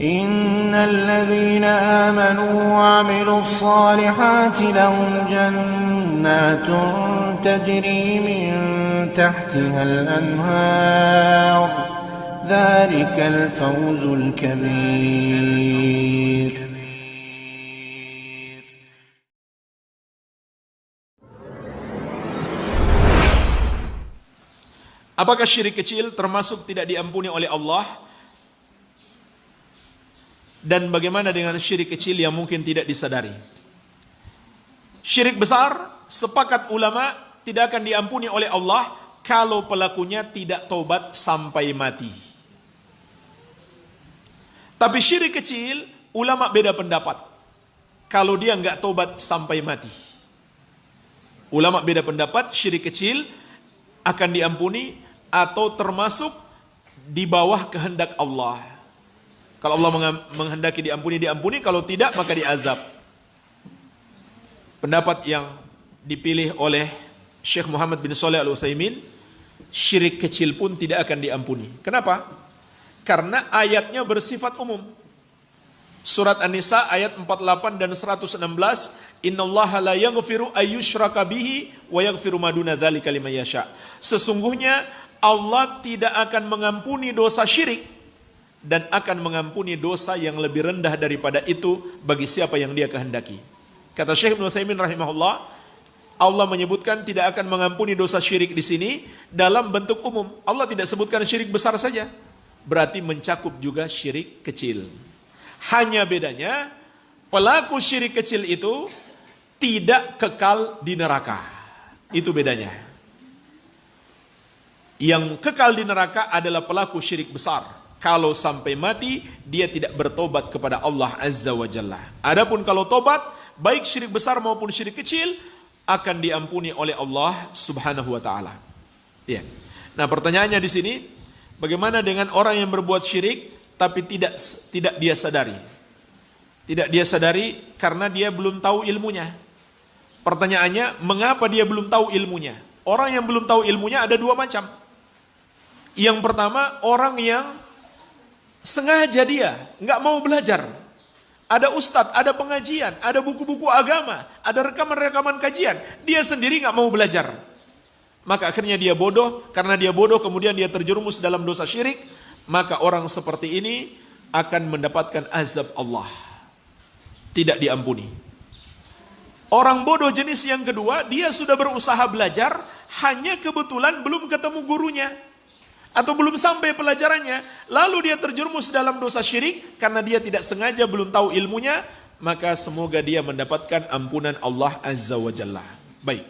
Innal ladzina amanu wa 'amilus salihati lahum jannatun tajri min tahtihal anhar. Dzalikal fawzul kabir. Apakah syirik kecil termasuk tidak diampuni oleh Allah? Dan bagaimana dengan syirik kecil yang mungkin tidak disadari? Syirik besar, sepakat ulama, tidak akan diampuni oleh Allah kalau pelakunya tidak taubat sampai mati. Tapi syirik kecil, ulama beda pendapat. Kalau dia nggak taubat sampai mati. Ulama beda pendapat, syirik kecil akan diampuni atau termasuk di bawah kehendak Allah. Kalau Allah menghendaki diampuni, kalau tidak maka diazab. Pendapat yang dipilih oleh Syekh Muhammad bin Shalih Al-Utsaimin, syirik kecil pun tidak akan diampuni. Kenapa? Karena ayatnya bersifat umum. Surat An-Nisa ayat 48 dan 116, innallaha la yaghfiru ayyushraka bihi wa yaghfiru ma duna dzalika liman yasha. Sesungguhnya Allah tidak akan mengampuni dosa syirik dan akan mengampuni dosa yang lebih rendah daripada itu bagi siapa yang Dia kehendaki. Kata Syekh Ibnu Utsaimin rahimahullah, Allah menyebutkan tidak akan mengampuni dosa syirik di sini dalam bentuk umum. Allah tidak sebutkan syirik besar saja. Berarti mencakup juga syirik kecil. Hanya bedanya, pelaku syirik kecil itu tidak kekal di neraka. Itu bedanya. Yang kekal di neraka adalah pelaku syirik besar. Kalau sampai mati, dia tidak bertobat kepada Allah Azza wa Jalla. Adapun kalau tobat, baik syirik besar maupun syirik kecil, akan diampuni oleh Allah Subhanahu wa Ta'ala. Ya. Nah, pertanyaannya di sini, bagaimana dengan orang yang berbuat syirik tapi tidak dia sadari? Tidak dia sadari karena dia belum tahu ilmunya. Pertanyaannya, mengapa dia belum tahu ilmunya? Orang yang belum tahu ilmunya ada dua macam. Yang pertama, orang yang sengaja dia nggak mau belajar. Ada ustadz, ada pengajian, ada buku-buku agama, ada rekaman-rekaman kajian. Dia sendiri nggak mau belajar. Maka akhirnya dia bodoh. Karena dia bodoh, kemudian dia terjerumus dalam dosa syirik. Maka orang seperti ini akan mendapatkan azab Allah. Tidak diampuni. Orang bodoh jenis yang kedua, dia sudah berusaha belajar, hanya kebetulan belum ketemu gurunya. Atau belum sampai pelajarannya. Lalu dia terjerumus dalam dosa syirik, karena dia tidak sengaja belum tahu ilmunya, maka semoga dia mendapatkan ampunan Allah Azza wa Jalla. Baik.